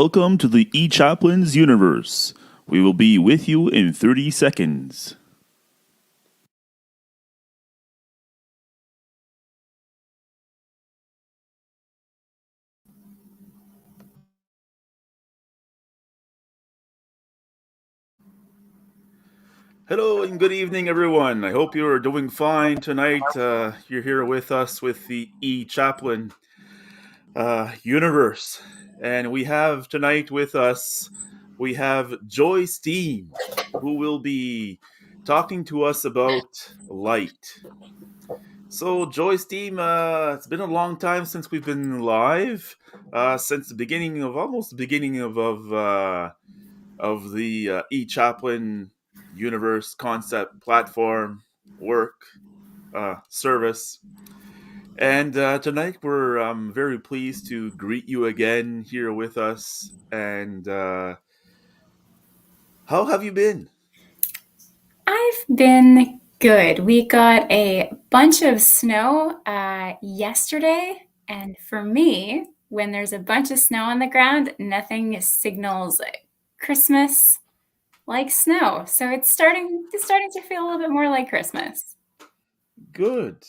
Welcome to the E-Chaplin's universe. We will be with you in 30 seconds. Hello and good evening, everyone. I hope you are doing fine tonight. You're here with us with the E-Chaplain universe. And we have tonight with us, we have Joy Steam, who will be talking to us about light. So, Joy Steam, it's been a long time since we've been live, since the beginning of almost the beginning of the E-Chaplain universe concept platform work service. And tonight we're very pleased to greet you again here with us. And how have you been? I've been good. We got a bunch of snow yesterday, and for me, when there's a bunch of snow on the ground, nothing signals Christmas like snow. So it's starting to feel a little bit more like Christmas. Good.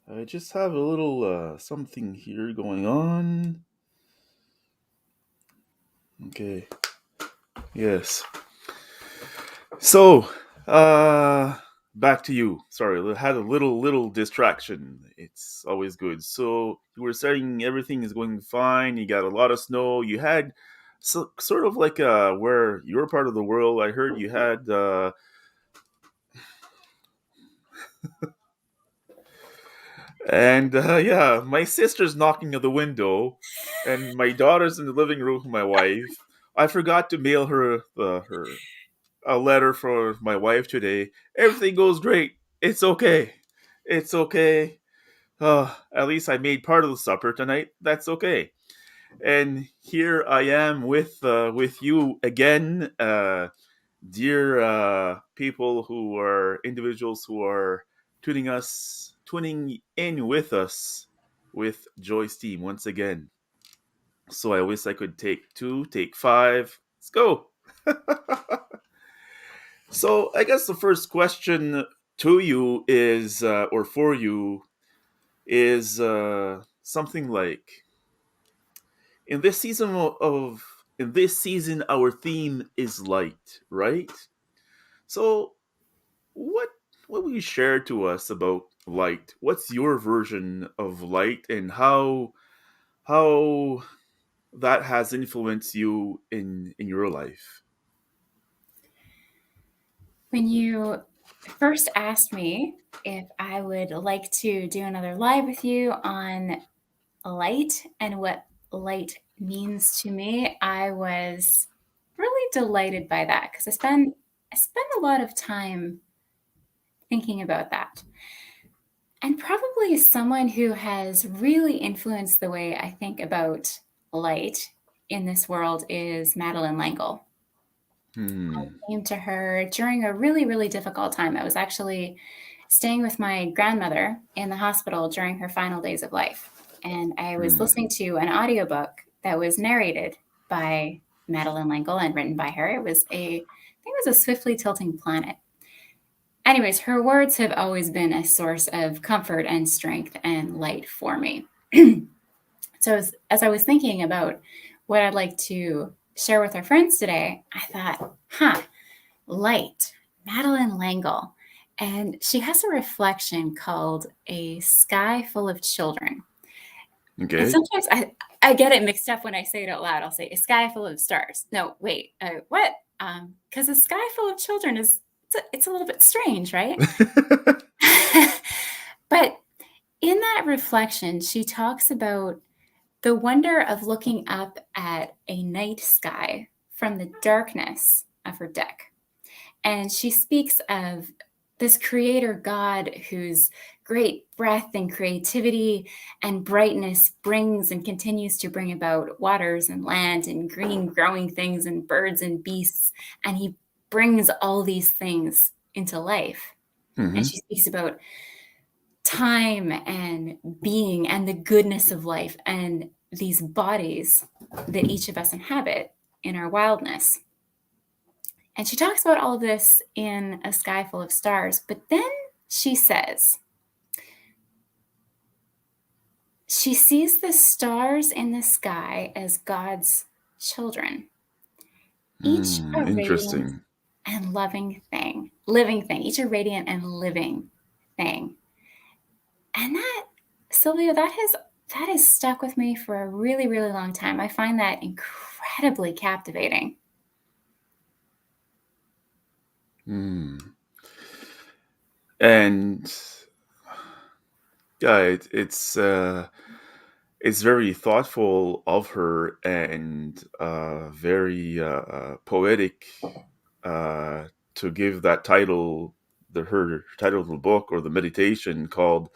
I just have a little something here going on. Okay. Yes. So, back to you. Sorry, I had a little distraction. It's always good. So you were saying everything is going fine. You got a lot of snow. You had sort of like where your part of the world. I heard you had and yeah, my sister's knocking at the window, and my daughter's in the living room with my wife. I forgot to mail her her a letter for my wife today. Everything goes great. It's okay. It's okay. At least I made part of the supper tonight. That's okay. And here I am with you again, dear people who are individuals who are tuning in with us with Joy's team once again. So I wish I could take two, take five. Let's go. So I guess the first question to you is, or for you, is something like in this season in this season our theme is light, right? So what what will you share to us about light? What's your version of light, and how that has influenced you in your life? When you first asked me if I would like to do another live with you on light and what light means to me, I was really delighted by that because I spend a lot of time thinking about that. And probably someone who has really influenced the way I think about light in this world is Madeline Langle. Hmm. Came to her during a really, really difficult time. I was actually staying with my grandmother in the hospital during her final days of life. And I was Hmm. listening to an audiobook that was narrated by Madeline Langle and written by her. I think it was a Swiftly Tilting Planet. Anyways, her words have always been a source of comfort and strength and light for me. So as I was thinking about what I'd like to share with our friends today, I thought, light, Madeline Langle. And she has a reflection called A Sky Full of Children. And Okay. sometimes I get it mixed up when I say it out loud. I'll say a sky full of stars. No, wait, what? Because a sky full of children it's a little bit strange, right? But in that reflection, she talks about the wonder of looking up at a night sky from the darkness of her deck. And she speaks of this creator God whose great breath and creativity and brightness brings and continues to bring about waters and land and green growing things and birds and beasts. And he brings all these things into life. And Hmm. she speaks about time and being and the goodness of life and these bodies that each of us inhabit in our wildness. And she talks about all of this in A Sky Full of Stars, but then she says she sees the stars in the sky as God's children, each a radiant Interesting. and living thing, each a radiant and living thing. And that, Sylvia, that has stuck with me for a really, really long time. I find that incredibly captivating. Hmm. And yeah, it's very thoughtful of her and very poetic to give that title, her title of the book or the meditation called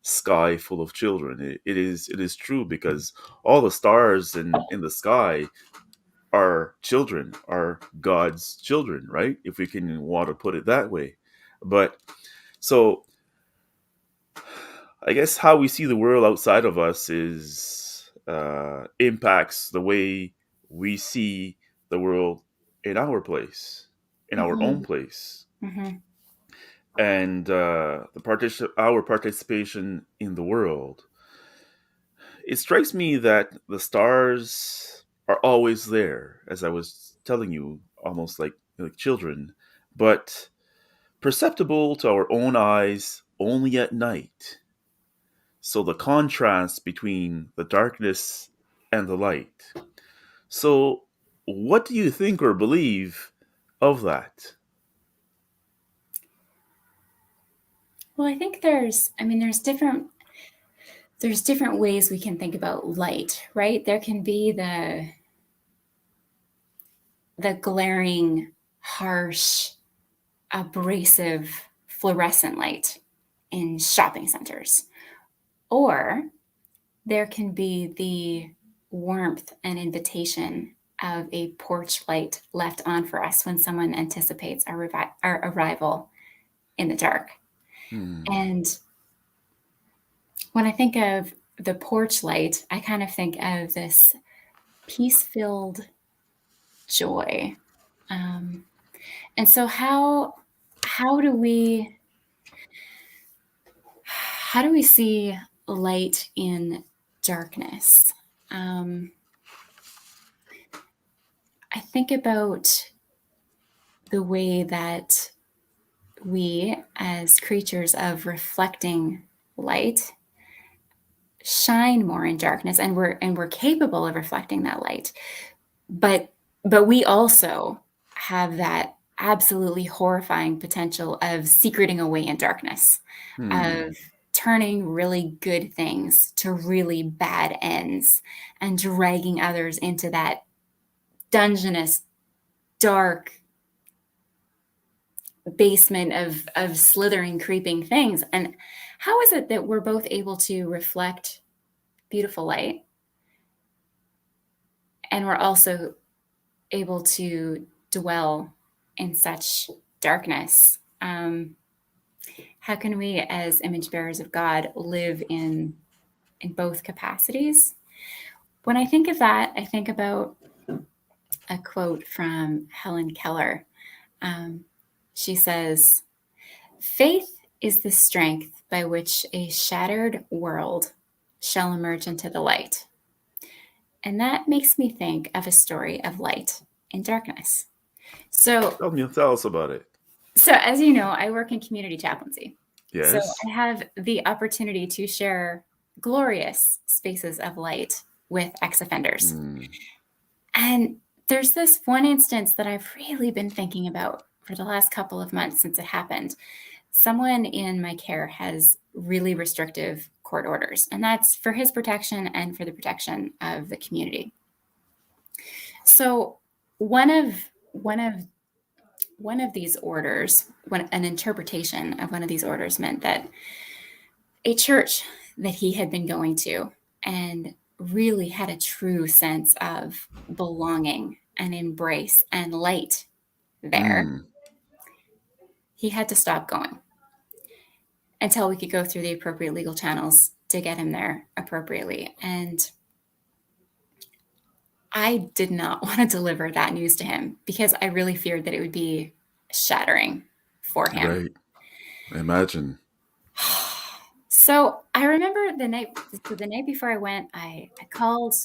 "Sky Full of Children." It is true because all the stars in the sky are children, are God's children, right? If we can want to put it that way. But so I guess how we see the world outside of us is impacts the way we see the world in our place, in our own Mm-hmm. place, Mm-hmm. and our participation in the world. It strikes me that the stars are always there, as I was telling you, almost like children, but perceptible to our own eyes only at night. So the contrast between the darkness and the light. So, what do you think or believe of that? Well, I think there's different ways we can think about light, right? There can be the glaring, harsh, abrasive fluorescent light in shopping centers. Or there can be the warmth and invitation of a porch light left on for us when someone anticipates our arrival in the dark. Hmm. And when I think of the porch light, I kind of think of this peace filled joy. Um, and so, how do we see light in darkness? Um, I think about the way that we, as creatures of reflecting light, shine more in darkness, and we're capable of reflecting that light. But we also have that absolutely horrifying potential of secreting away in darkness, Hmm. of turning really good things to really bad ends and dragging others into that dungeonous, dark basement of slithering, creeping things. And how is it that we're both able to reflect beautiful light and we're also able to dwell in such darkness? How can we, as image bearers of God, live in both capacities? When I think of that, I think about a quote from Helen Keller. Um, she says, "Faith is the strength by which a shattered world shall emerge into the light." And that makes me think of a story of light and darkness. So, Tell us about it. as you know, I work in community chaplaincy. So Yes. I have the opportunity to share glorious spaces of light with ex-offenders. Hmm. And there's this one instance that I've really been thinking about for the last couple of months since it happened. Someone in my care has really restrictive court orders, and that's for his protection and for the protection of the community. So one of one of one of these orders, an interpretation of one of these orders meant that a church that he had been going to and really had a true sense of belonging and embrace and light there, Hmm. he had to stop going until we could go through the appropriate legal channels to get him there appropriately. And I did not want to deliver that news to him because I really feared that it would be shattering for him. Right. Imagine. So I remember the night before I went, I called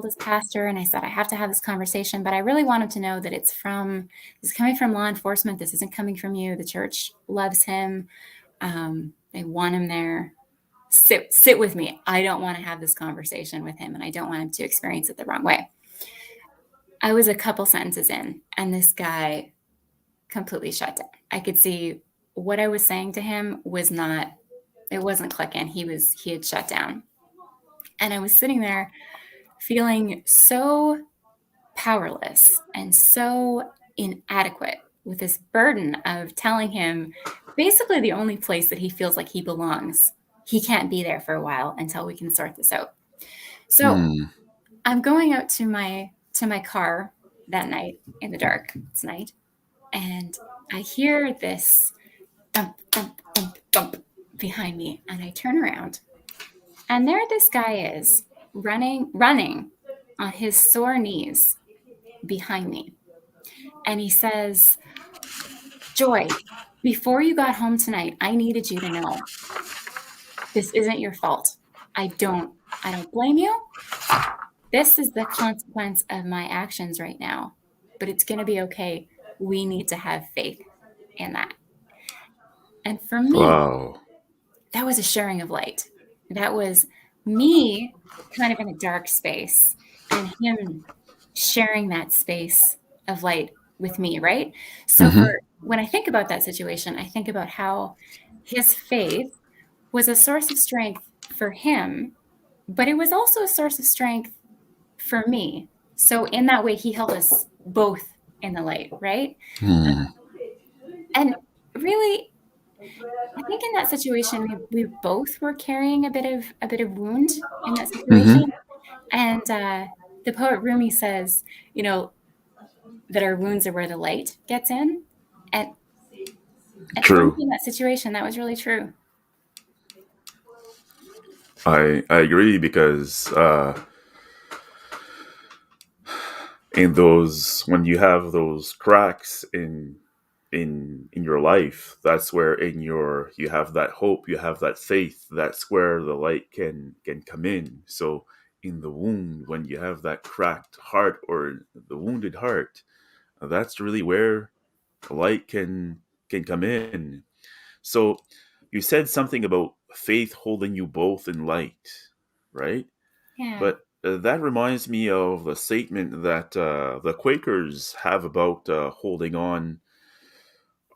his pastor and I said, I have to have this conversation, but I really want him to know that it's coming from law enforcement. This isn't coming from you. The church loves him. They want him there. Sit with me. I don't want to have this conversation with him and I don't want him to experience it the wrong way. I was a couple sentences in and this guy completely shut down. I could see what I was saying to him it wasn't clicking. He had shut down. And I was sitting there feeling so powerless and so inadequate with this burden of telling him basically the only place that he feels like he belongs. He can't be there for a while until we can sort this out. So Hmm. I'm going out to my car that night in the dark. It's night. And I hear this thump, thump, thump, thump behind me. And I turn around. And there this guy is running on his sore knees behind me. And he says, Joy, before you got home tonight, I needed you to know this isn't your fault. I don't blame you. This is the consequence of my actions right now, but it's going to be okay. We need to have faith in that. And for me, Wow. that was a sharing of light. That was me kind of in a dark space and him sharing that space of light with me, right? So Hmm. when I think about that situation, I think about how his faith was a source of strength for him, but it was also a source of strength for me. So in that way, he held us both in the light, right? Hmm. And really, I think in that situation, we both were carrying a bit of wound in that situation. Hmm. And the poet Rumi says, you know, that our wounds are where the light gets in. And for me True. in that situation, that was really true. I agree because in those when you have those cracks in your life, that's where in your you have that hope, you have that faith, that's where the light can come in. So in the wound, when you have that cracked heart or the wounded heart, that's really where the light can come in. So you said something about faith holding you both in light, right? Yeah. But that reminds me of the statement that the Quakers have about holding on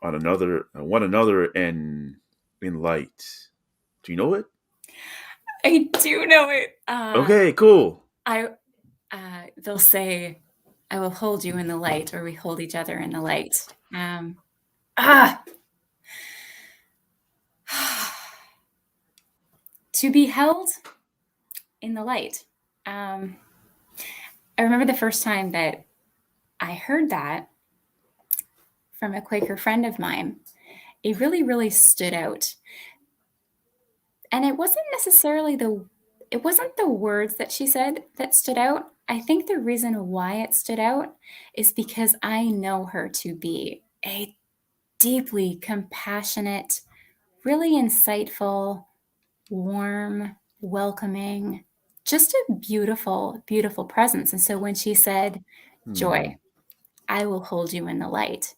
another one another in light. Do you know it? I do know it. Okay, cool. I they'll say, "I will hold you in the light," or "We hold each other in the light." Um, ah, to be held in the light. Um, I remember the first time that I heard that from a Quaker friend of mine. It really, really stood out, and it wasn't the words that she said that stood out. I think the reason why it stood out is because I know her to be a deeply compassionate, really insightful, warm, welcoming, just a beautiful, beautiful presence. And so when she said, Hmm. Joy, I will hold you in the light,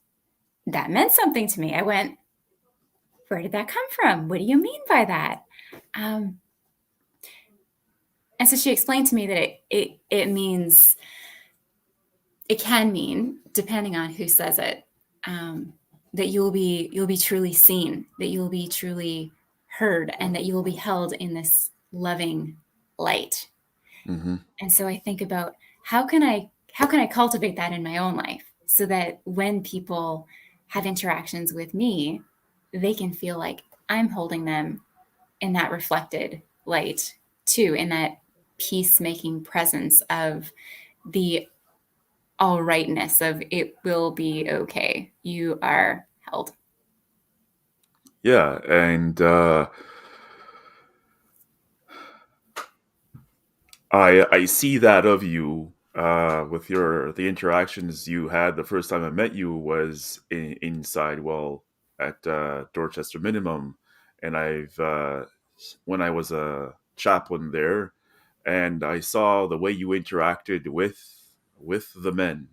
that meant something to me. I went, where did that come from? What do you mean by that? Um, and so she explained to me that it means, it can mean, depending on who says it, um, that you'll be truly seen, that you'll be truly heard, and that you will be held in this loving light. Hmm. And so I think about how can I cultivate that in my own life so that when people have interactions with me, they can feel like I'm holding them in that reflected light too, in that peacemaking presence of the all rightness of it will be okay. You are held. Yeah, and I see that of you with your the interactions you had the first time I met you was inside, well, at Dorchester Minimum, and I've when I was a chaplain there, and I saw the way you interacted with the men.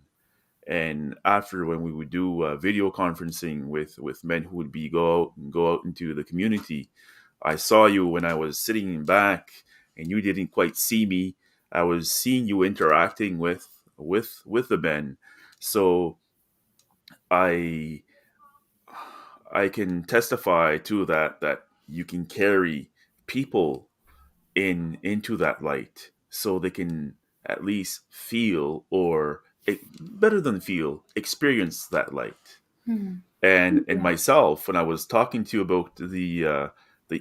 And after, when we would do video conferencing with men who would be go out into the community, I saw you when I was sitting back, and you didn't quite see me. I was seeing you interacting with the men. So I I can testify to that you can carry people into that light, so they can at least feel, or better than feel, experience that light. Hmm. And Yeah. myself, when I was talking to you about the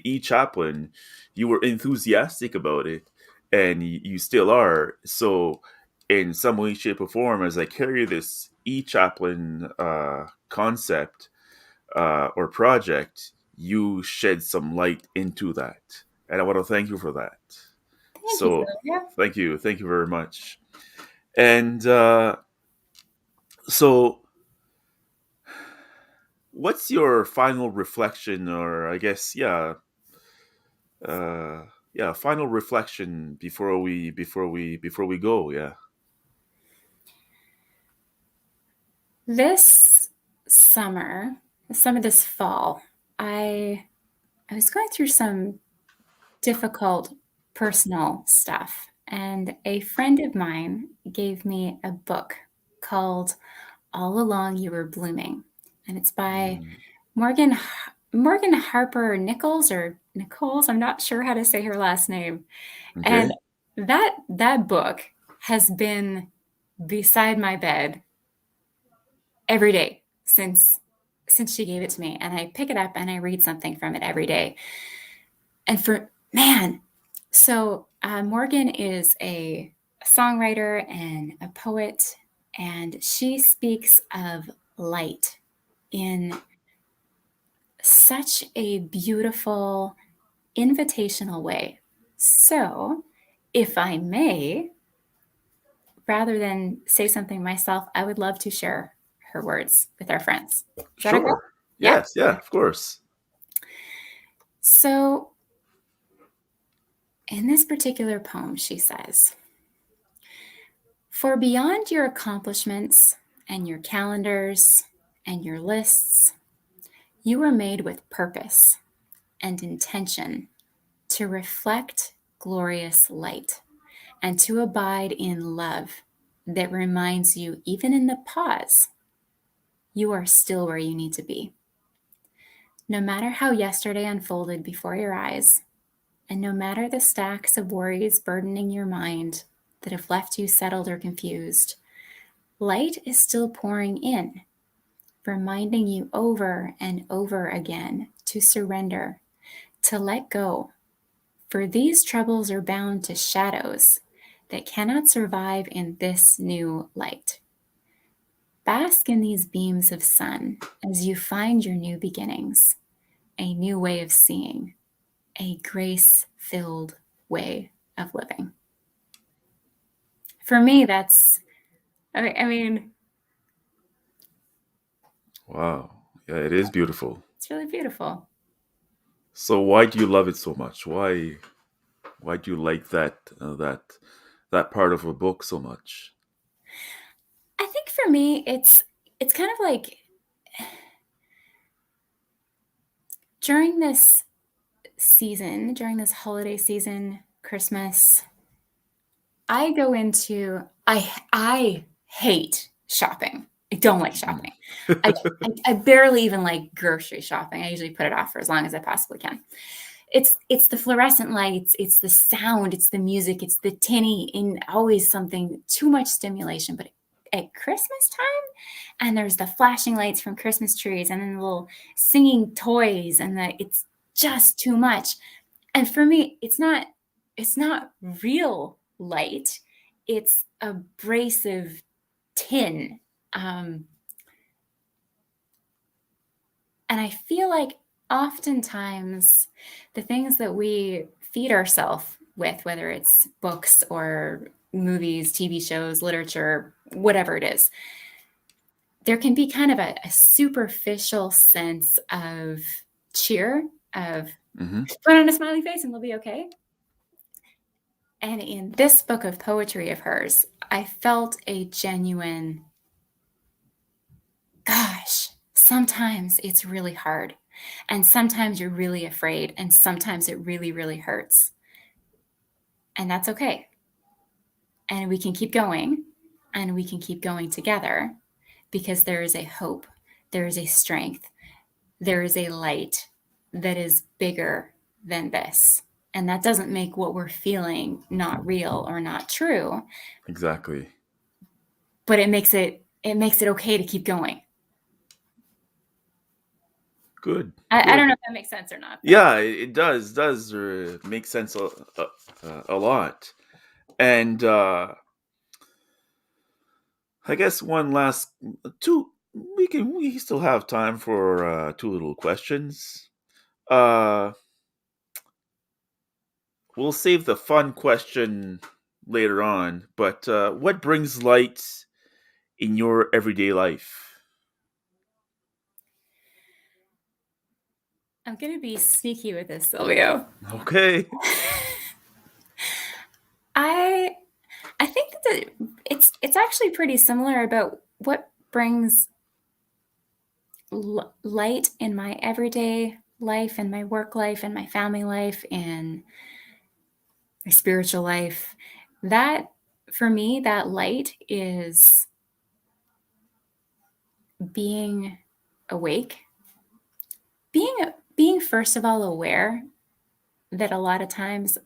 E-Chaplain, you were enthusiastic about it, and you still are. So in some way, shape, or form, as I carry this E-Chaplain concept or project, you shed some light into that, and I want to thank you for that. Thank you, So Sylvia. thank you very much. And so, what's your final reflection, or I guess, uh, yeah, final reflection before we go? Yeah. This summer, some of this fall, I I was going through some difficult personal stuff, and a friend of mine gave me a book called All Along You Were Blooming, and it's by Mm, Morgan Harper Nichols, or Nichols. I'm not sure how to say her last name. And okay. that book has been beside my bed every day since she gave it to me, and I pick it up and I read something from it every day. And for man, so Morgan is a songwriter and a poet, and she speaks of light in such a beautiful, invitational way. So, if I may, rather than say something myself, I would love to share her words with our friends. Is that okay? Sure. Yeah. Yes. Yeah. Of course. So, in this particular poem, she says, "For beyond your accomplishments and your calendars and your lists, you were made with purpose and intention to reflect glorious light and to abide in love that reminds you, even in the pause, you are still where you need to be. No matter how yesterday unfolded before your eyes, and no matter the stacks of worries burdening your mind that have left you settled or confused, light is still pouring in, reminding you over and over again to surrender, to let go, for these troubles are bound to shadows that cannot survive in this new light. Bask in these beams of sun as you find your new beginnings, a new way of seeing, a grace filled way of living." For me, I mean, Wow. Yeah, it is beautiful. it's really beautiful. So why do you love it so much? Why do you like that part of a book so much? I think for me, it's kind of like during this season, during this holiday season, Christmas, I hate shopping. I don't like Mm. shopping. I barely even like grocery shopping. I usually put it off for as long as I possibly can. It's the fluorescent lights, it's the sound, it's the music, it's the tinny, and always something too much stimulation. But at Christmas time, and there's the flashing lights from Christmas trees, and then the little singing toys, and it's just too much. And for me, it's not real light. It's abrasive tin. Um, and I feel like oftentimes the things that we feed ourselves with, whether it's books or movies, TV shows, literature, whatever it is, there can be kind of a superficial sense of cheer, of Hmm. put on a smiley face and they'll be okay. And in this book of poetry of hers, I felt a genuine, gosh, sometimes it's really hard. And sometimes you're really afraid. And sometimes it really, really hurts. And that's okay. And we can keep going and we can keep going together because there is a hope, there is a strength, there is a light that is bigger than this. And that doesn't make what we're feeling not real or not true, Exactly. but it makes it okay to keep going. Good. I don't Good. know if that makes sense or not, but Yeah, it does make sense a lot. And I guess one last two. We still have time for two little questions. Uh, we'll save the fun question later on. But what brings light in your everyday life? I'm going to be sneaky with this, Silvio. Okay. I I think that it's actually pretty similar about what brings light in my everyday life and my work life and my family life and my spiritual life. That for me, that light is being awake, being being first of all aware that a lot of times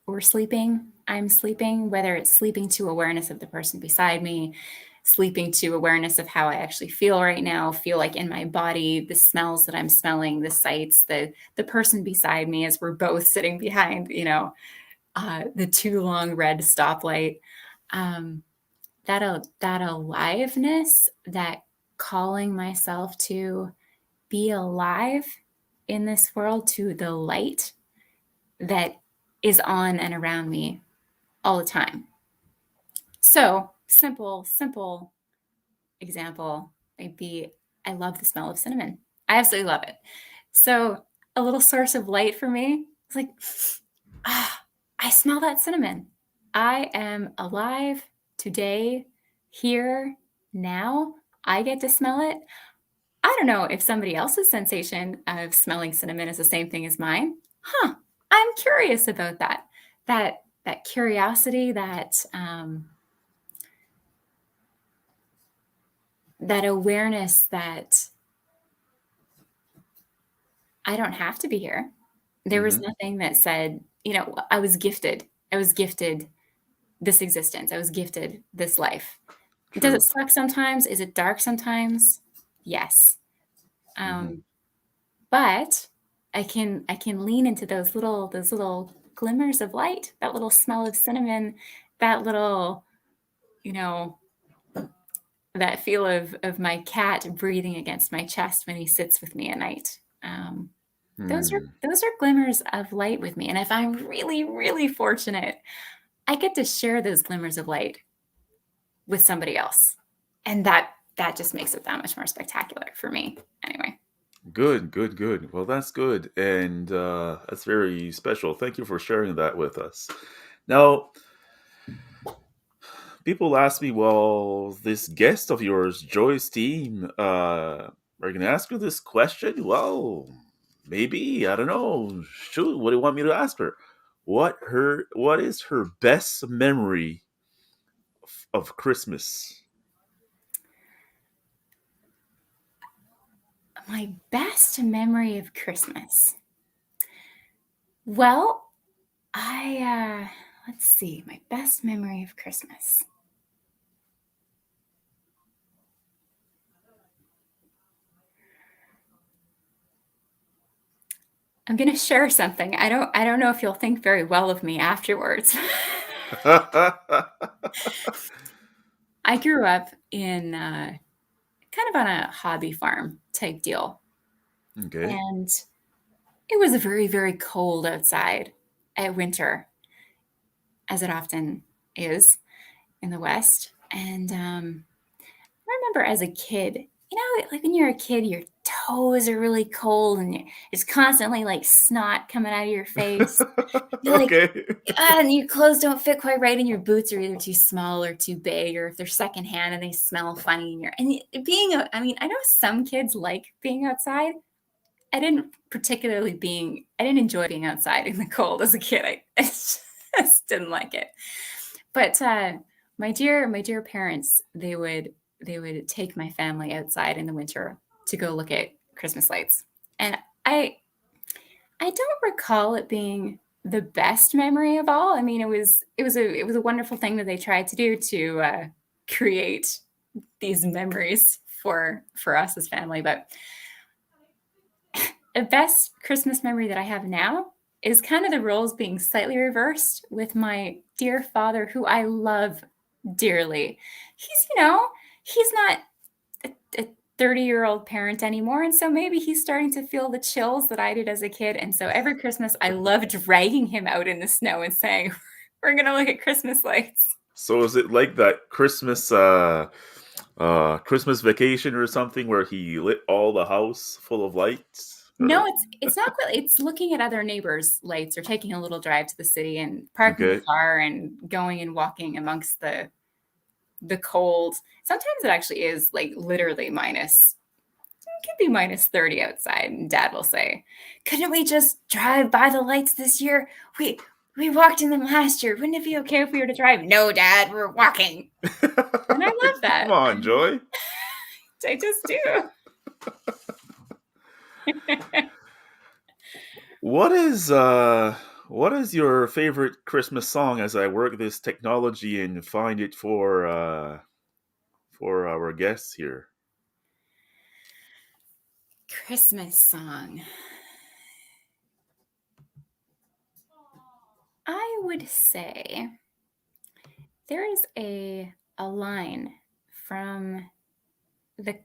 we're sleeping, I'm sleeping, whether it's sleeping to awareness of the person beside me, sleeping to awareness of how I actually feel right now, feel like in my body, the smells that I'm smelling, the sights, the person beside me as we're both sitting behind, the too long red stoplight. Um, that aliveness, that calling myself to be alive in this world, to the light that is on and around me all the time. So, simple example might be I love the smell of cinnamon. I absolutely love it. So, a little source of light for me is like, ah, I smell that cinnamon. I am alive today, here, now. I get to smell it. I don't know if somebody else's sensation of smelling cinnamon is the same thing as mine. Huh. I'm curious about that. That curiosity, that awareness that I don't have to be here. There was Hmm. nothing that said, I was gifted. I was gifted this existence. I was gifted this life. Does it True. suck sometimes? Is it dark sometimes? Yes. Hmm. Um, but I can lean into those little glimmers of light, that little smell of cinnamon, that little, you know, that feel of my cat breathing against my chest when he sits with me at night. Those are Hmm. those are glimmers of light with me, and if I'm really, really fortunate, I get to share those glimmers of light with somebody else, and that just makes it that much more spectacular for me. Anyway, Good, good, good. Well, that's good. And that's very special. Thank you for sharing that with us. Now, people ask me, well, this guest of yours, Joy's team, are you going to ask her this question? Well, maybe. I don't know. Shoot, what do you want me to ask her? What is her best memory of Christmas? my best memory of Christmas. Well, let's see, my best memory of Christmas. I'm going to share something. I don't know if you'll think very well of me afterwards. I grew up in kind of on a hobby farm type deal. Okay. And it was very, very cold outside at winter, as it often is. in the West. And I remember as a kid, like when you're a kid, your toes are really cold and it's constantly like snot coming out of your face. You're like, Okay. and your clothes don't fit quite right, and your boots are either too small or too big, or if they're secondhand and they smell funny. I mean, I know some kids like being outside. I didn't enjoy being outside in the cold as a kid. I just didn't like it. But my dear parents, they would take my family outside in the winter to go look at Christmas lights, and I I don't recall it being the best memory of all. I mean, it was a wonderful thing that they tried to do to create these memories for us as family. But the best Christmas memory that I have now is kind of the roles being slightly reversed with my dear father, who I love dearly. He's not a 30-year-old parent anymore. And so maybe he's starting to feel the chills that I did as a kid. And so every Christmas, I love dragging him out in the snow and saying, we're going to look at Christmas lights. So is it like that Christmas Vacation or something where he lit all the house full of lights? No, Or it's not quite. It's looking at other neighbors' lights or taking a little drive to the city and parking the okay. car and going and walking amongst the cold. Sometimes it actually is like literally minus. It could be minus 30 outside, and Dad will say, "Couldn't we just drive by the lights this year? We walked in them last year. Wouldn't it be okay if we were to drive?" No, Dad, we're walking, and I love Come that. on, Joy. I just do. What is what is your favorite Christmas song as I work this technology and find it for our guests here? Christmas song. I would say there is a line from the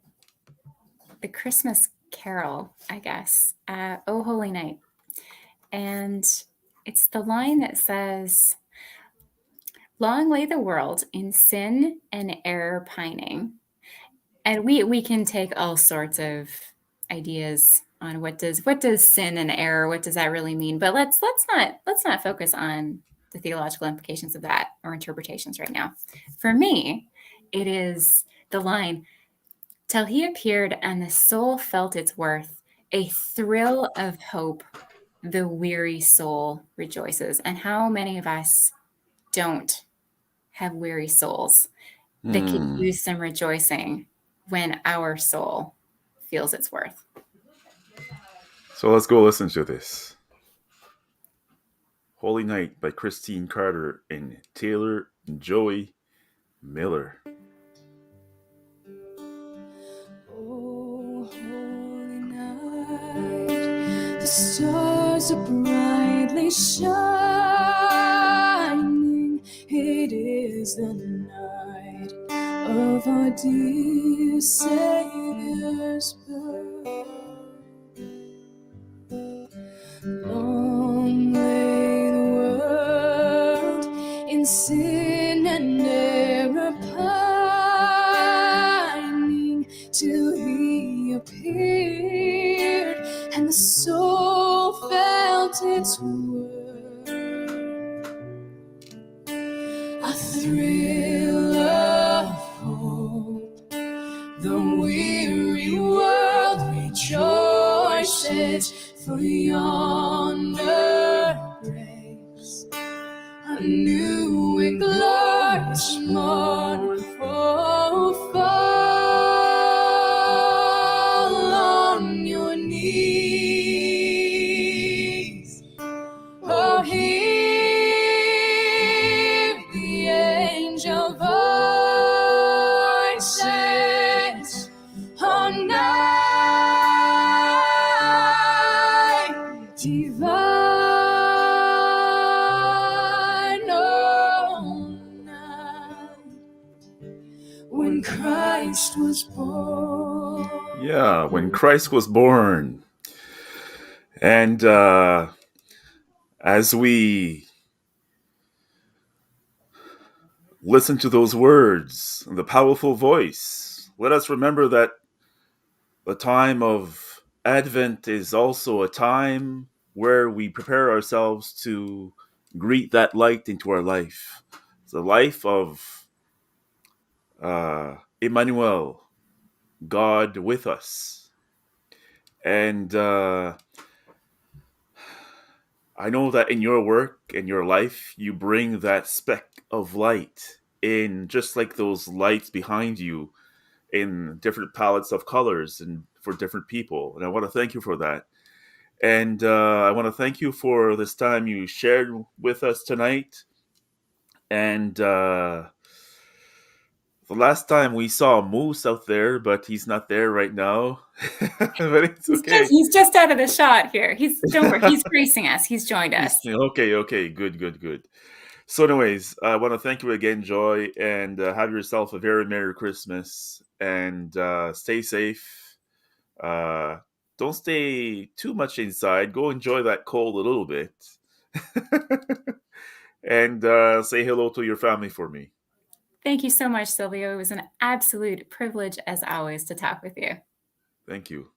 the Christmas Carol, I guess, "Oh Holy Night," and it's the line that says, "Long lay the world in sin and error pining." And we can take all sorts of ideas on what does sin and error, what does that really mean? But let's not focus on the theological implications of that or interpretations right now. For me, it is the line, "Till he appeared and the soul felt its worth, a thrill of hope, the weary soul rejoices." And how many of us don't have weary souls that could Hmm. use some rejoicing when our soul feels its worth? So let's go listen to this. Holy Night by Christine Carter and Taylor and Joey Miller. Oh, holy night, the stars are brightly shining. It is the night of our dear Savior's birth. Long lay the world in sin and error pining, till he appeared and the soul felt its worth. A thrill of hope, the weary world rejoices, for yonder breaks a new and glorious morn. Oh, fall on your knees. Oh, hear the angel voices on night divine, oh, night when Christ was born. Yeah, when Christ was born. And as we listen to those words, the powerful voice. Let us remember that the time of Advent is also a time where we prepare ourselves to greet that light into our life. The life of Emmanuel, God with us. And I know that in your work, in your life, you bring that speck of light in, just like those lights behind you, in different palettes of colors and for different people. And I want to thank you for that. And I want to thank you for this time you shared with us tonight. And the last time we saw Moose out there, but he's not there right now. But it's okay. He's just out of the shot here. Don't worry, he's gracing us. He's joined us. Okay, good. So, anyways, I want to thank you again, Joy, and have yourself a very Merry Christmas, and stay safe. Uh, don't stay too much inside. Go enjoy that cold a little bit. And say hello to your family for me. Thank you so much, Silvio. It was an absolute privilege, as always, to talk with you. Thank you.